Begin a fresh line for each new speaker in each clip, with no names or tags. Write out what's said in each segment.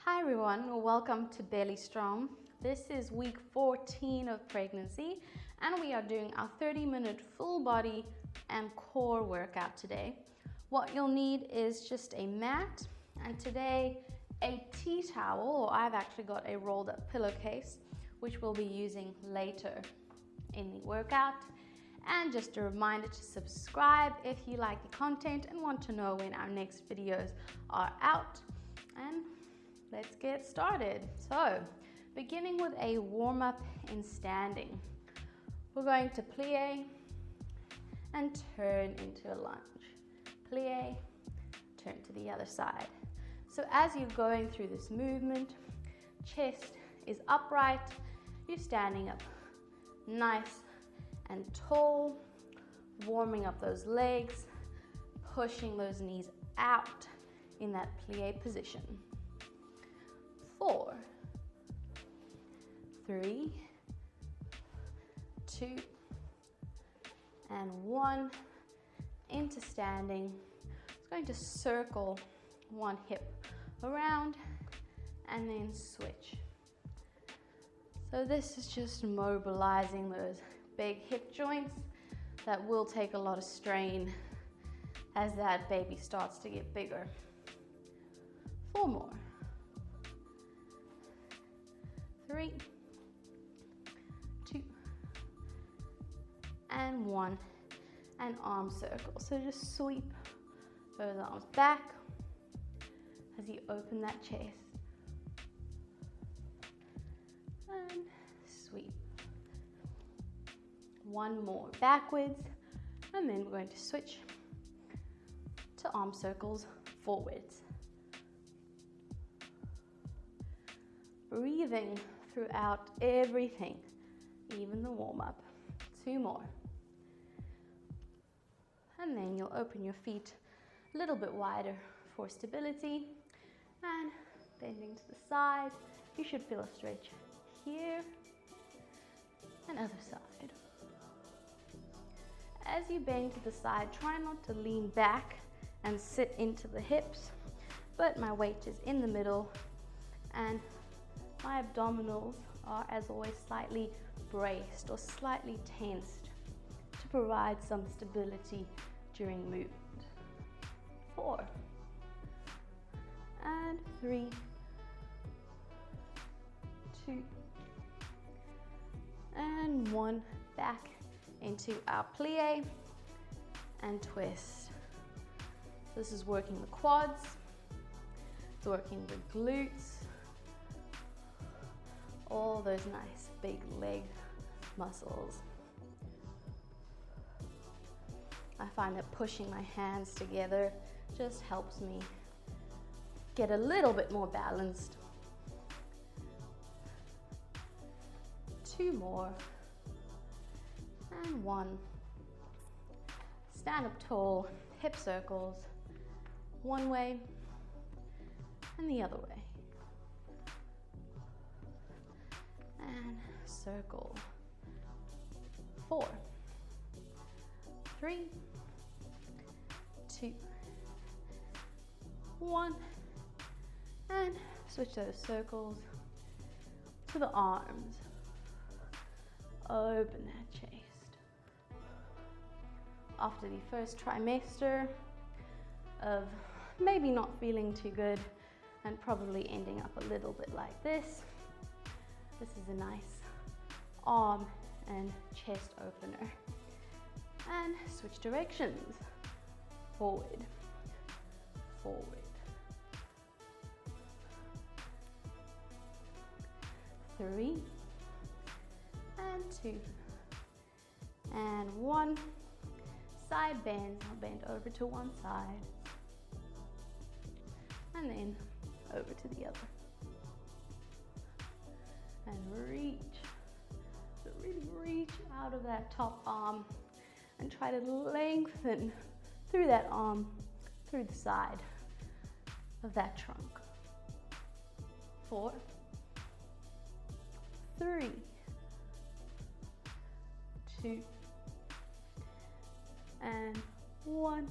Hi everyone, welcome to Belly Strong. This is week 14 of pregnancy and we are doing our 30-minute full body and core workout today. What you'll need is just a mat and today a tea towel, or I've actually got a rolled up pillowcase which we'll be using later in the workout. And just a reminder to subscribe if you like the content and want to know when our next videos are out. And let's get started. So, beginning with a warm-up in standing. We're going to plie and turn into a lunge. Plie, turn to the other side. So as you're going through this movement, chest is upright, you're standing up nice and tall, warming up those legs, pushing those knees out in that plie position. 4, 3, 2, and 1. Into standing. It's going to circle one hip around and then switch. So this is just mobilizing those big hip joints that will take a lot of strain as that baby starts to get bigger. 4 more. 3, 2, and 1, and arm circle. So just sweep those arms back as you open that chest. And sweep. 1 more backwards, and then we're going to switch to arm circles forwards. Breathing throughout everything, even the warm-up. 2 more. And then you'll open your feet a little bit wider for stability and bending to the side. You should feel a stretch here and other side. As you bend to the side, try not to lean back and sit into the hips, but my weight is in the middle and my abdominals are, as always, slightly braced or slightly tensed to provide some stability during movement. 4, and 3, 2, and 1. Back into our plie and twist. This is working the quads, it's working the glutes, all those nice big leg muscles. I find that pushing my hands together just helps me get a little bit more balanced. 2 more, and 1. Stand up tall, hip circles, one way and the other way. And circle. 4, 3, 2, 1, and switch those circles to the arms. Open that chest. After the first trimester of maybe not feeling too good and probably ending up a little bit like this, this is a nice arm and chest opener. And switch directions. Forward, forward. 3, and 2, and 1. Side bends. I'll bend over to one side and then over to the other. And reach. So really reach out of that top arm and try to lengthen through that arm, through the side of that trunk. 4, 3, 2, and 1,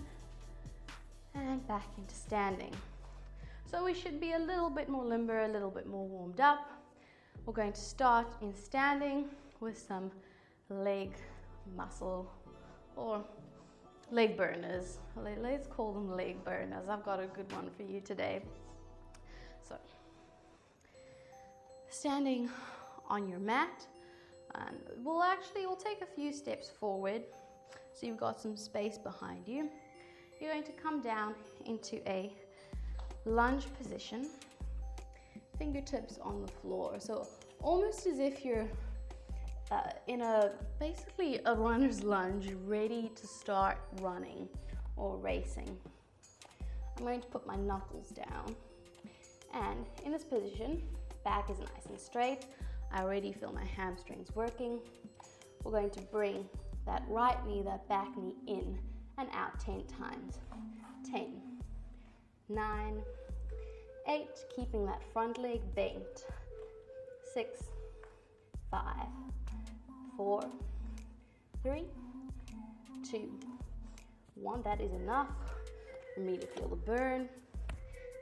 and back into standing. So we should be a little bit more limber, a little bit more warmed up. We're going to start in standing with some leg muscle or leg burners. Let's call them leg burners. I've got a good one for you today. So, standing on your mat, and we'll take a few steps forward so you've got some space behind you. You're going to come down into a lunge position, fingertips on the floor. So almost as if you're in basically a runner's lunge, ready to start running or racing. I'm going to put my knuckles down, and in this position, back is nice and straight. I already feel my hamstrings working. We're going to bring that right knee, that back knee in and out 10 times. 10, 9, 8, keeping that front leg bent. 6, 5, 4, 3, 2, 1. That is enough for me to feel the burn.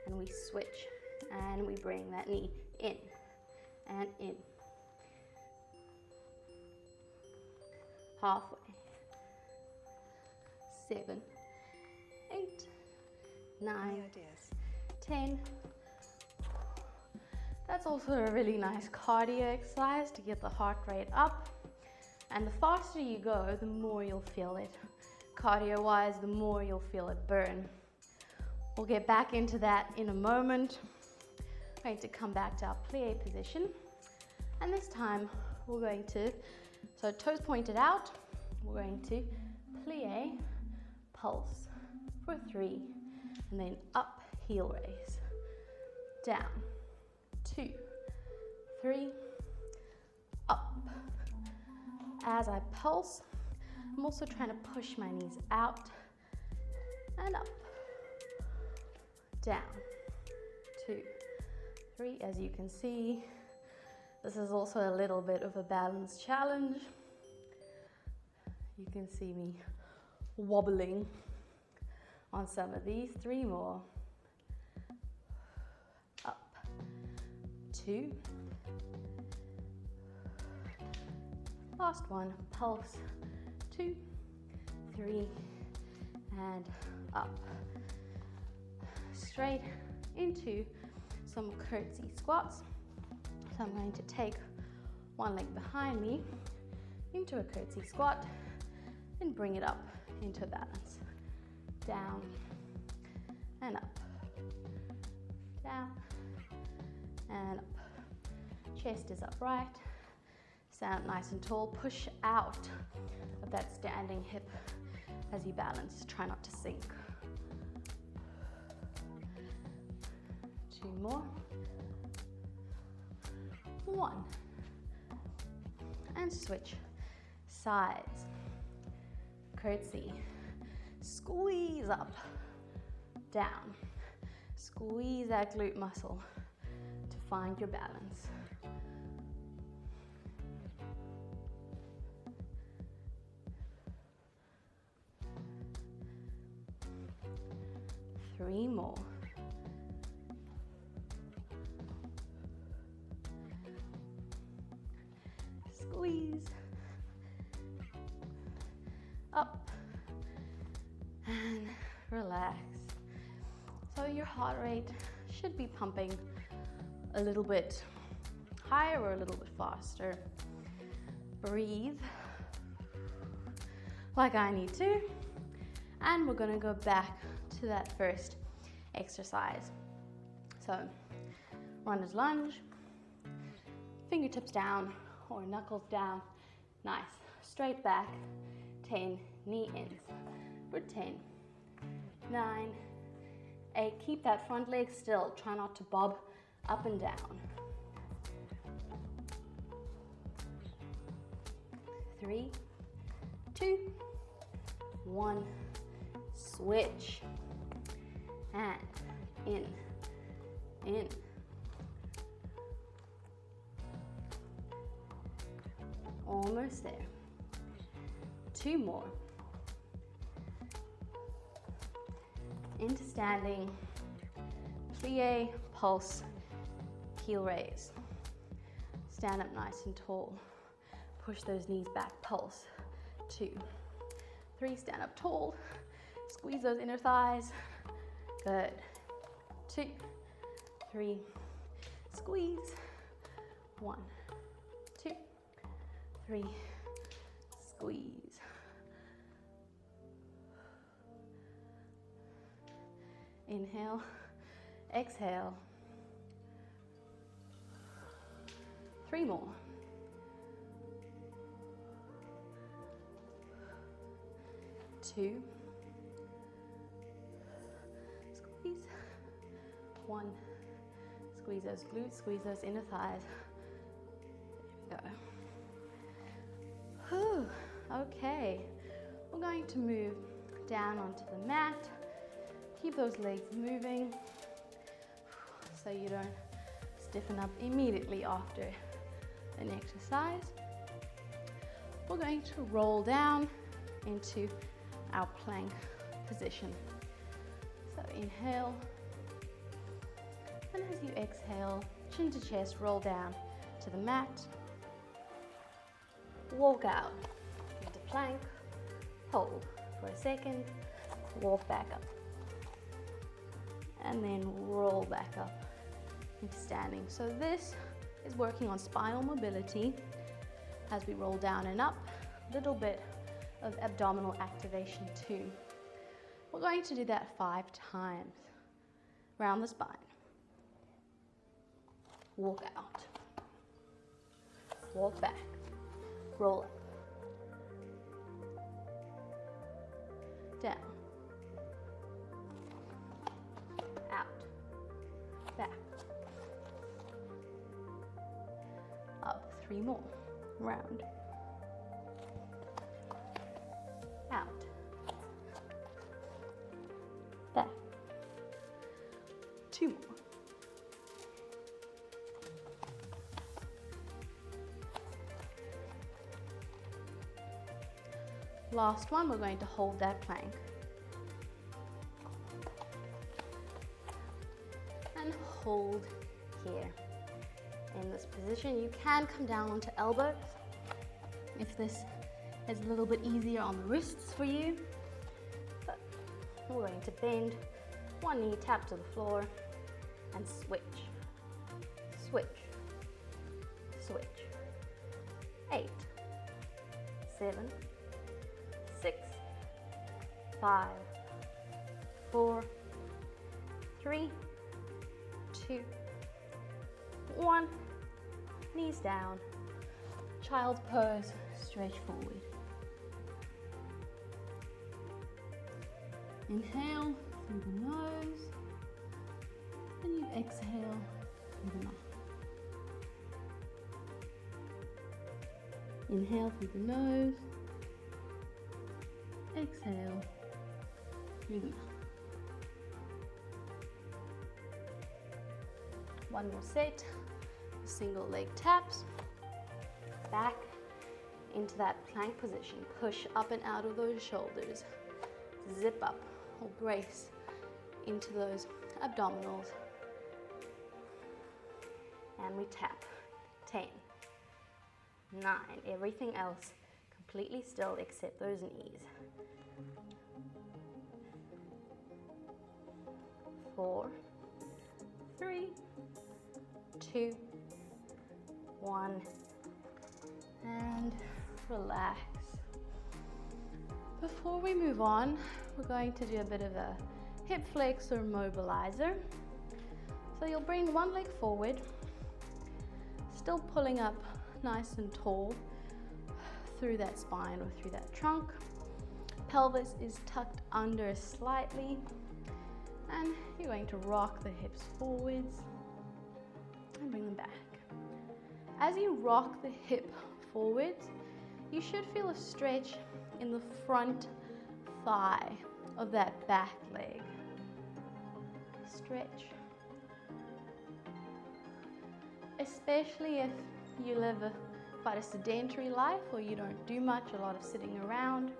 And we switch and we bring that knee in and in. Halfway. 7, 8, 9, 10. That's also a really nice cardio exercise to get the heart rate up. And the faster you go, the more you'll feel it. Cardio-wise, the more you'll feel it burn. We'll get back into that in a moment. We're going to come back to our plie position. And this time, we're going to, so toes pointed out, we're going to plie, pulse for 3, and then up, heel raise, down, 2, 3, up. As I pulse, I'm also trying to push my knees out and up, down, 2, 3. As you can see, this is also a little bit of a balance challenge. You can see me wobbling on some of these. 3 more. Up. 2. Last one. Pulse. 2, 3, and up. Straight into some curtsy squats. So I'm going to take one leg behind me into a curtsy squat and bring it up into balance. Down and up. Down and up. Chest is upright. Stand nice and tall. Push out of that standing hip as you balance. Try not to sink. 2 more. 1. And switch sides. Curtsy. Squeeze up. Down. Squeeze that glute muscle to find your balance. 3 more. Squeeze. Up. And relax. So your heart rate should be pumping a little bit higher or a little bit faster. Breathe like I need to. And we're gonna go back to that first exercise. So, runner's lunge, fingertips down or knuckles down. Nice. Straight back. 10 knee ins for 10, 9, 8. Keep that front leg still. Try not to bob up and down. 3, 2, 1. Switch. And in, in. Almost there. 2 more. Into standing, plie, pulse, heel raise. Stand up nice and tall. Push those knees back, pulse. 2, 3, stand up tall. Squeeze those inner thighs. Good. 2, 3, squeeze. 1, 2, 3, squeeze. Inhale, exhale. 3 more. 2, squeeze. 1, squeeze those glutes, squeeze those inner thighs. There we go. Whew. Okay, we're going to move down onto the mat. Keep those legs moving so you don't stiffen up immediately after an exercise. We're going to roll down into our plank position. So inhale, and as you exhale, chin to chest, roll down to the mat. Walk out into plank, hold for a second, walk back up, and then roll back up into standing. So this is working on spinal mobility as we roll down and up, a little bit of abdominal activation too. We're going to do that 5 times. Round the spine. Walk out. Walk back. Roll up. Down. Out. Back. Up. 3 more. Round. Out. Back. 2 more. Last one, we're going to hold that plank. And hold here. In this position, you can come down onto elbows if this is a little bit easier on the wrists for you. But we're going to bend, one knee tap to the floor, and switch, switch, switch. 8, 7, 6, 5, 4, 3, 2, 1. Knees down. Child's pose. Stretch forward. Inhale through the nose. And you exhale through the mouth. Inhale through the nose. Exhale through the mouth. One more set. Single leg taps. Back into that plank position. Push up and out of those shoulders. Zip up or brace into those abdominals. And we tap. 10, 9. Everything else completely still except those knees. 4, 3, 2, 1, and relax. Before we move on, we're going to do a bit of a hip flex or mobilizer. So you'll bring one leg forward, still pulling up nice and tall through that spine or through that trunk. Pelvis is tucked under slightly, and you're going to rock the hips forwards and bring them back. As you rock the hip forwards, you should feel a stretch in the front thigh of that back leg. Stretch. Especially if you live quite a sedentary life or you don't do much, a lot of sitting around,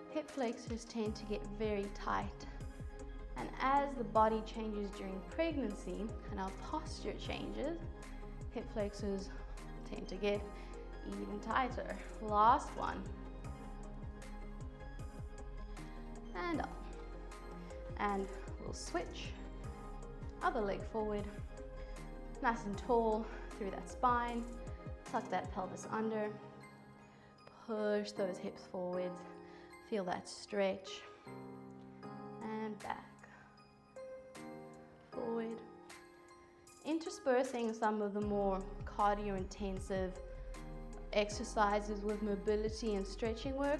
hip flexors tend to get very tight And as the body changes during pregnancy and our posture changes, hip flexors tend to get even tighter. Last one. And up. And we'll switch. Other leg forward. Nice and tall through that spine. Tuck that pelvis under. Push those hips forwards. Feel that stretch. And back. Forward. Interspersing some of the more cardio-intensive exercises with mobility and stretching work.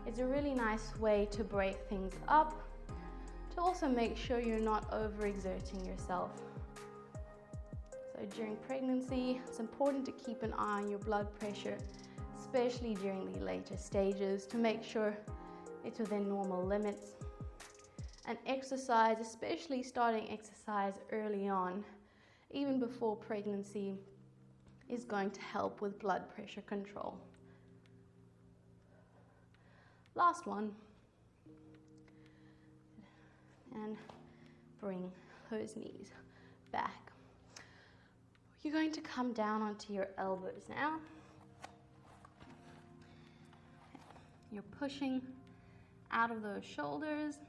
It's a really nice way to break things up, to also make sure you're not overexerting yourself. So during pregnancy, it's important to keep an eye on your blood pressure, especially during the later stages, to make sure it's within normal limits. And exercise, especially starting exercise early on, even before pregnancy, is going to help with blood pressure control. Last one. And bring those knees back. You're going to come down onto your elbows now. You're pushing out of those shoulders.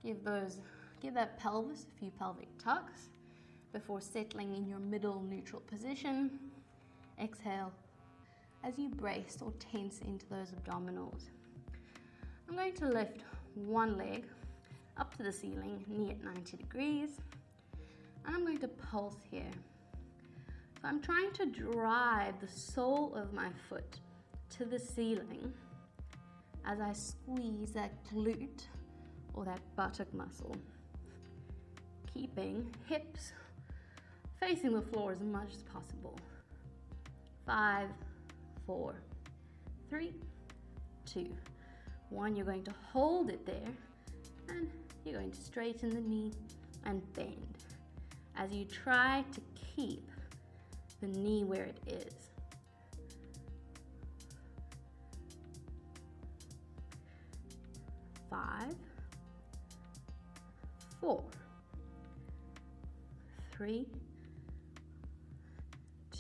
Give that pelvis a few pelvic tucks before settling in your middle neutral position. Exhale as you brace or tense into those abdominals. I'm going to lift one leg up to the ceiling, knee at 90 degrees, and I'm going to pulse here. So I'm trying to drive the sole of my foot to the ceiling as I squeeze that glute or that buttock muscle, keeping hips facing the floor as much as possible. 5, 4, 3, 2, 1. You're going to hold it there, and you're going to straighten the knee and bend as you try to keep the knee where it is. 5, 4, 3,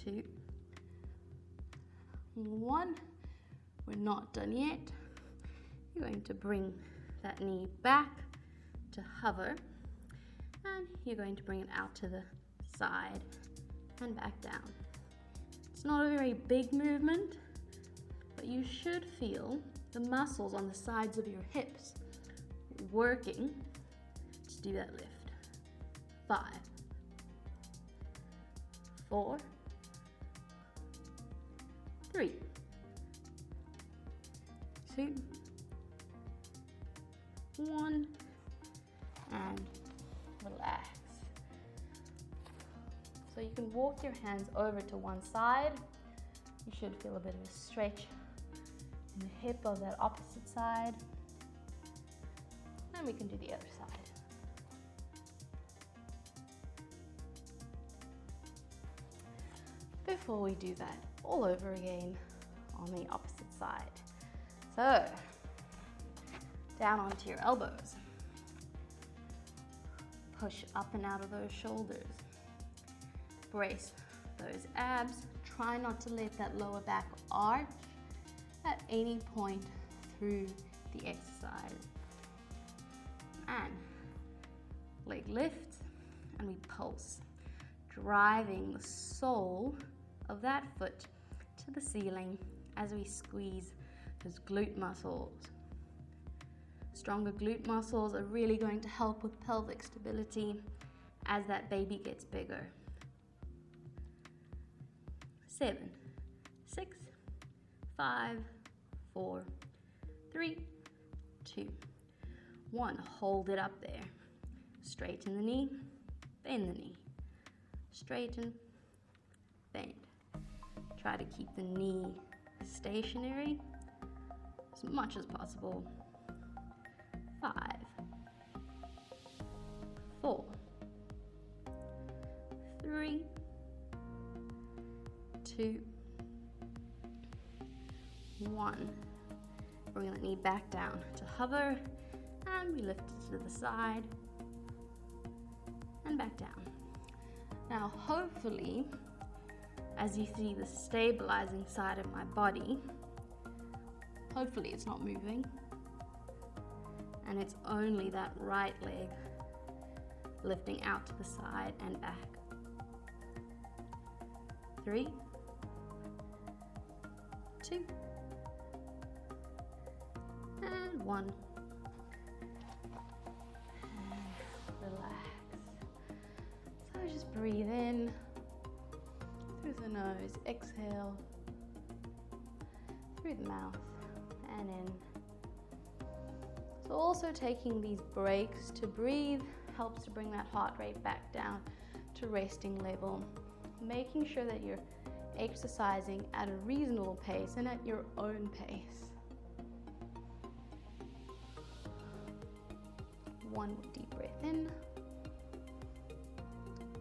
2, 1. We're not done yet. You're going to bring that knee back to hover, and you're going to bring it out to the side and back down. It's not a very big movement, but you should feel the muscles on the sides of your hips working to do that lift. 5, 4, 3, 2, 1, and relax. So you can walk your hands over to one side. You should feel a bit of a stretch in the hip of that opposite side. And we can do the other side. Before we do that all over again on the opposite side. So, down onto your elbows. Push up and out of those shoulders. Brace those abs. Try not to let that lower back arch at any point through the exercise. And leg lifts, and we pulse, driving the sole of that foot to the ceiling as we squeeze those glute muscles. Stronger glute muscles are really going to help with pelvic stability as that baby gets bigger. 7, 6, 5, 4, 3, 2, 1. Hold it up there. Straighten the knee, bend the knee. Straighten, bend. Try to keep the knee stationary as much as possible. 5, 4, 3, 2, 1. Bring that knee back down to hover and we lift it to the side and back down. Now hopefully, as you see the stabilizing side of my body, hopefully it's not moving, and it's only that right leg lifting out to the side and back. 3, 2, and 1. And relax. So just breathe in through the nose, exhale through the mouth and in. So also taking these breaks to breathe helps to bring that heart rate back down to resting level, making sure that you're exercising at a reasonable pace and at your own pace. 1 deep breath in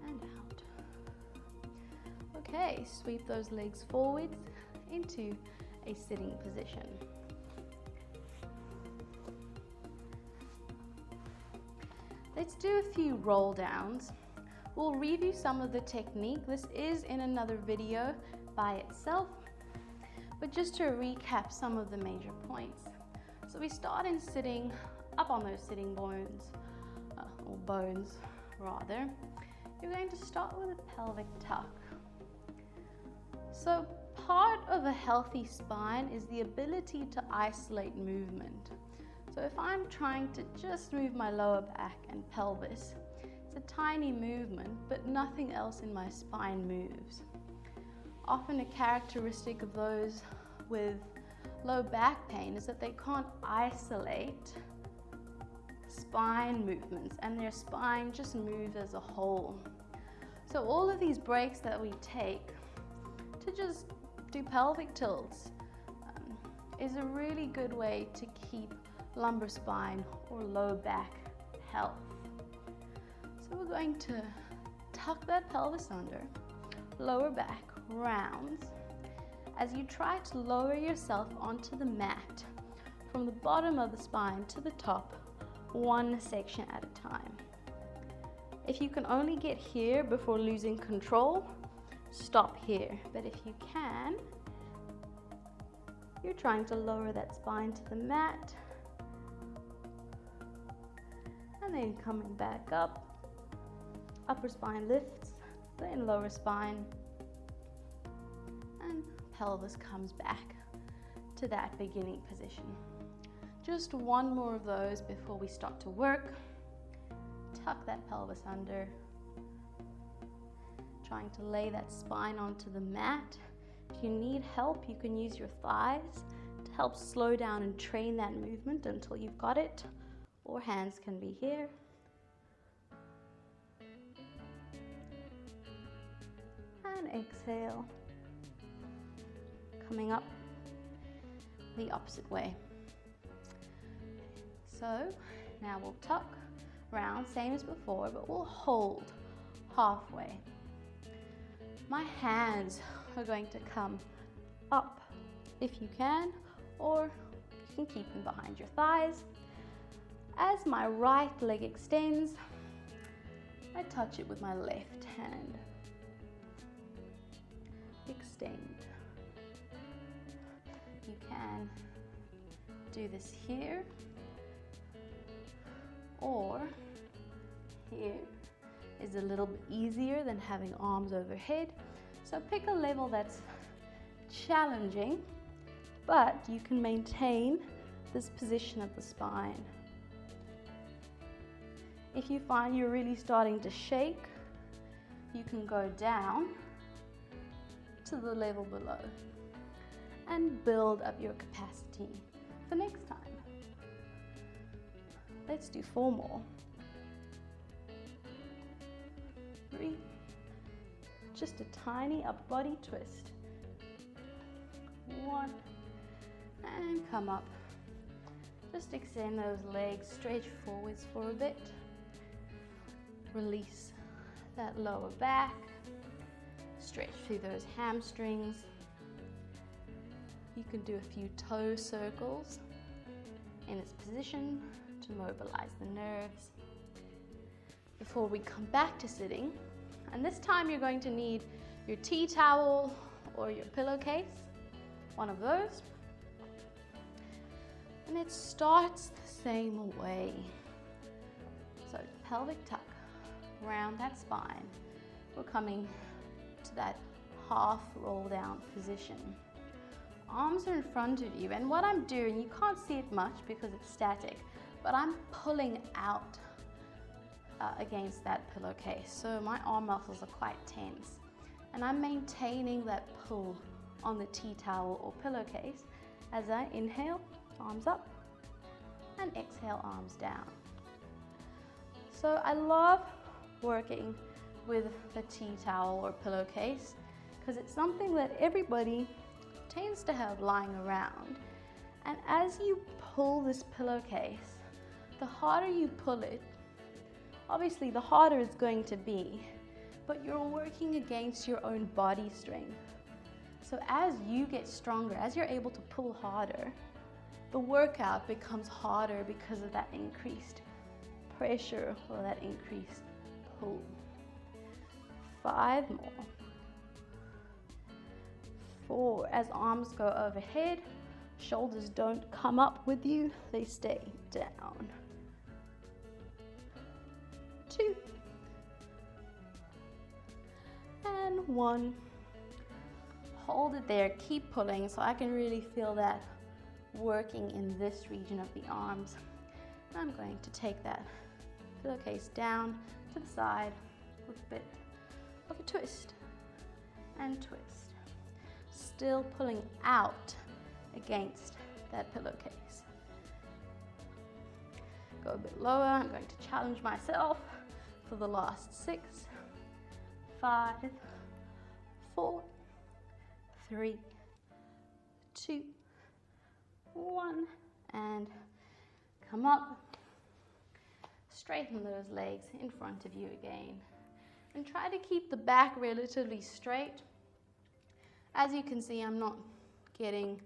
and out. Okay, sweep those legs forwards into a sitting position. Let's do a few roll downs. We'll review some of the technique. This is in another video by itself, but just to recap some of the major points. So we start in sitting up on those sitting bones, or bones rather. You're going to start with a pelvic tuck. So part of a healthy spine is the ability to isolate movement. So if I'm trying to just move my lower back and pelvis, it's a tiny movement, but nothing else in my spine moves. Often a characteristic of those with low back pain is that they can't isolate spine movements, and their spine just moves as a whole. So all of these breaks that we take to just do pelvic tilts is a really good way to keep lumbar spine or low back health. So we're going to tuck that pelvis under, lower back rounds, as you try to lower yourself onto the mat from the bottom of the spine to the top, one section at a time. If you can only get here before losing control, stop here. But if you can, you're trying to lower that spine to the mat, and then coming back up, upper spine lifts, then lower spine, and pelvis comes back to that beginning position. Just one more of those before we start to work. Tuck that pelvis under, trying to lay that spine onto the mat. If you need help, you can use your thighs to help slow down and train that movement until you've got it, or hands can be here. And exhale, coming up the opposite way. So now we'll tuck round, same as before, but we'll hold halfway. My hands are going to come up if you can, or you can keep them behind your thighs. As my right leg extends, I touch it with my left hand. Extend. You can do this here, or here is a little bit easier than having arms overhead. So pick a level that's challenging, but you can maintain this position of the spine. If you find you're really starting to shake, you can go down to the level below and build up your capacity for next time. Let's do 4 more. 3. Just a tiny up body twist. 1. And come up. Just extend those legs, stretch forwards for a bit. Release that lower back. Stretch through those hamstrings. You can do a few toe circles in this position to to mobilize the nerves before we come back to sitting. And this time you're going to need your tea towel or your pillowcase, one of those. And it starts the same way. So pelvic tuck, round that spine. We're coming to that half roll down position. Arms are in front of you, and what I'm doing, you can't see it much because it's static, but I'm pulling out against that pillowcase. So my arm muscles are quite tense, and I'm maintaining that pull on the tea towel or pillowcase as I inhale, arms up, and exhale, arms down. So I love working with the tea towel or pillowcase because it's something that everybody tends to have lying around. And as you pull this pillowcase, the harder you pull it, obviously the harder it's going to be, but you're working against your own body strength. So as you get stronger, as you're able to pull harder, the workout becomes harder because of that increased pressure or that increased pull. 5 more. 4, as arms go overhead, shoulders don't come up with you, they stay down. 2, and 1. Hold it there, keep pulling so I can really feel that working in this region of the arms. And I'm going to take that pillowcase down to the side with a bit of a twist and twist. Still pulling out against that pillowcase. Go a bit lower. I'm going to challenge myself for the last 6, 5, 4, 3, 2, 1, and come up. Straighten those legs in front of you again. And try to keep the back relatively straight. As you can see, I'm not getting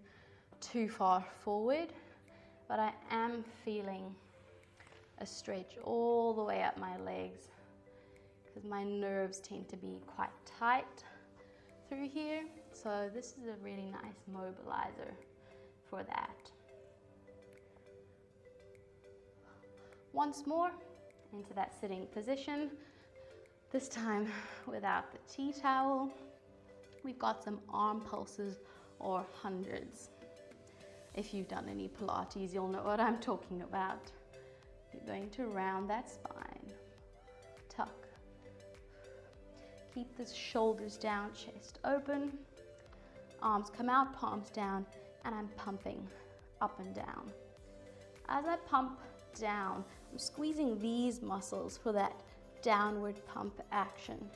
too far forward, but I am feeling a stretch all the way up my legs because my nerves tend to be quite tight through here. So this is a really nice mobilizer for that. Once more into that sitting position, this time without the tea towel. We've got some arm pulses or hundreds. If you've done any Pilates, you'll know what I'm talking about. You're going to round that spine, tuck. Keep the shoulders down, chest open. Arms come out, palms down, and I'm pumping up and down. As I pump down, I'm squeezing these muscles for that downward pump action.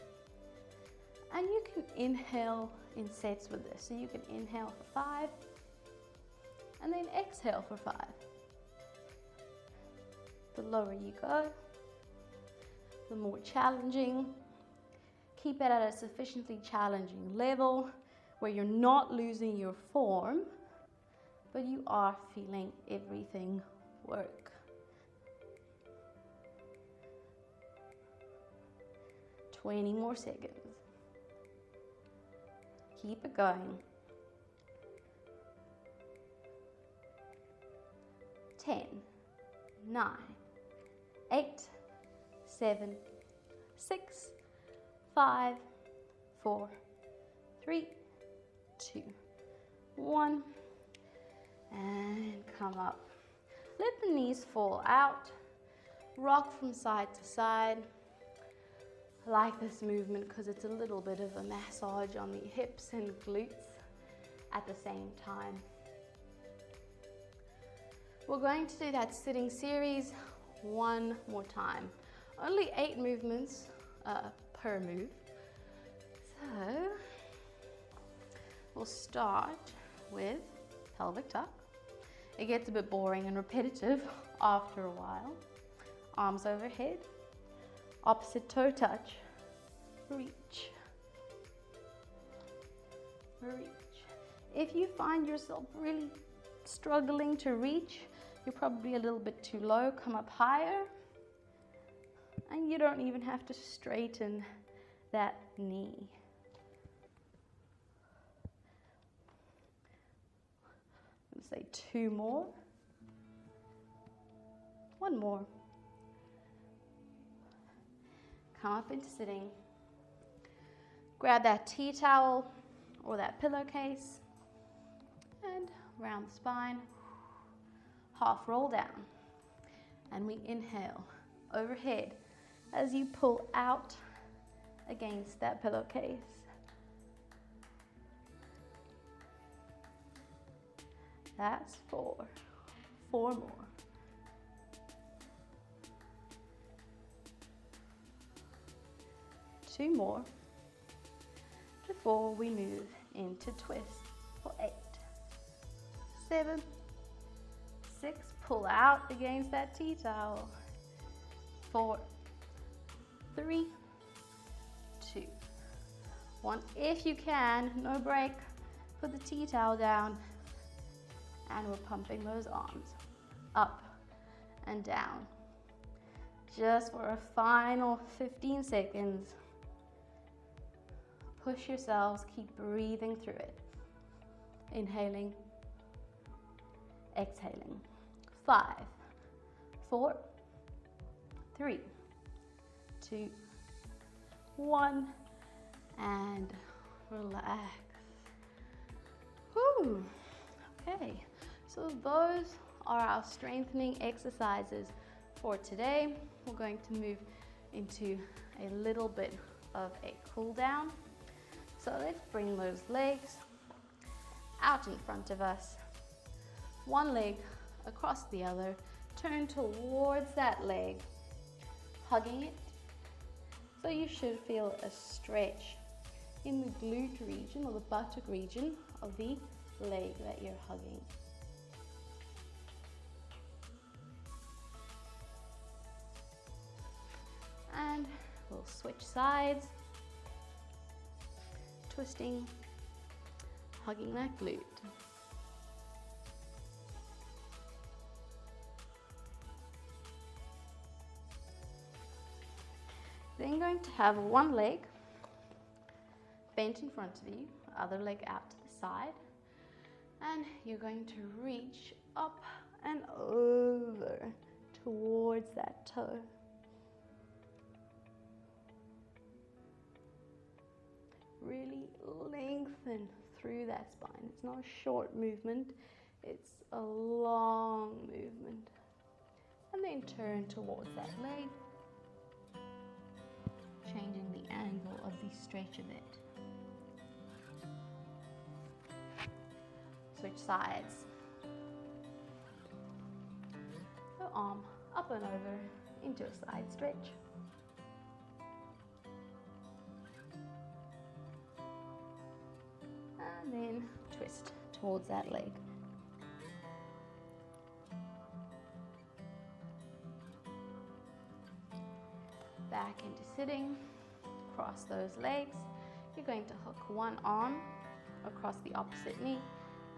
And you can inhale in sets with this. So you can inhale for 5 and then exhale for 5. The lower you go, the more challenging. Keep it at a sufficiently challenging level where you're not losing your form, but you are feeling everything work. 20 more seconds. Keep it going. 10, 9, 8, 7, 6, 5, 4, 3, 2, 1, and come up. Let the knees fall out. Rock from side to side. I like this movement because it's a little bit of a massage on the hips and glutes at the same time. We're going to do that sitting series one more time. Only 8 movements per move. So we'll start with pelvic tuck. It gets a bit boring and repetitive after a while. Arms overhead. Opposite toe touch, reach, reach. If you find yourself really struggling to reach, you're probably a little bit too low. Come up higher. And you don't even have to straighten that knee. Let's say 2 more. 1 more. Come up into sitting. Grab that tea towel or that pillowcase and round the spine. Half roll down. And we inhale overhead as you pull out against that pillowcase. That's 4. 4 more. Two more before we move into twist for 8. 7. 6. Pull out against that tea towel. 4. 3. 2. 1. If you can, no break. Put the tea towel down. And we're pumping those arms up and down. Just for a final 15 seconds. Push yourselves, keep breathing through it. Inhaling, exhaling. 5, 4, 3, 2, 1, and relax. Whew. Okay, so those are our strengthening exercises for today. We're going to move into a little bit of a cool down. So let's bring those legs out in front of us. One leg across the other. Turn towards that leg, hugging it. So you should feel a stretch in the glute region or the buttock region of the leg that you're hugging. And we'll switch sides. Twisting, hugging that glute. Then going to have one leg bent in front of you, other leg out to the side, and you're going to reach up and over towards that toe. Really lengthen through that spine. It's not a short movement, it's a long movement. And then turn towards that leg, changing the angle of the stretch of it. Switch sides. So arm up and over into a side stretch. And then twist towards that leg. Back into sitting, cross those legs. You're going to hook one arm across the opposite knee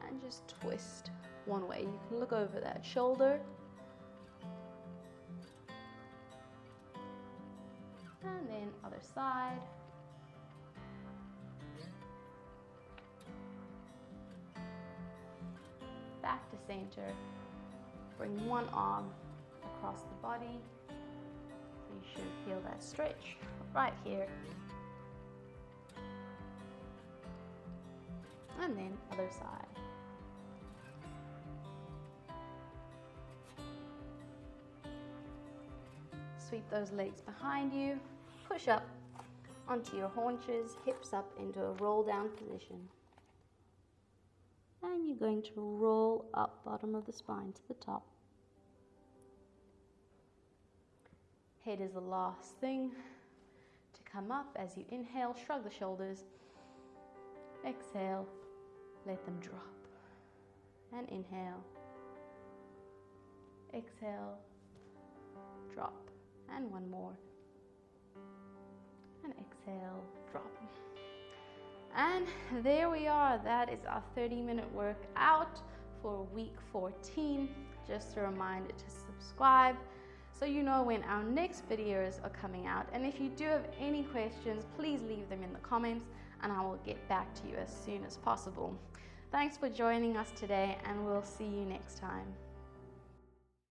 and just twist one way. You can look over that shoulder. And then other side. Back to center. Bring one arm across the body. So you should feel that stretch right here. And then other side. Sweep those legs behind you. Push up onto your haunches, hips up into a roll down position. And you're going to roll up bottom of the spine to the top. Head is the last thing to come up. As you inhale, shrug the shoulders. Exhale, let them drop. And inhale. Exhale, drop. And one more. And exhale, drop. And there we are. That is our 30-minute workout for week 14. Just a reminder to subscribe so you know when our next videos are coming out. And if you do have any questions, please leave them in the comments and I will get back to you as soon as possible. Thanks for joining us today, and we'll see you next time.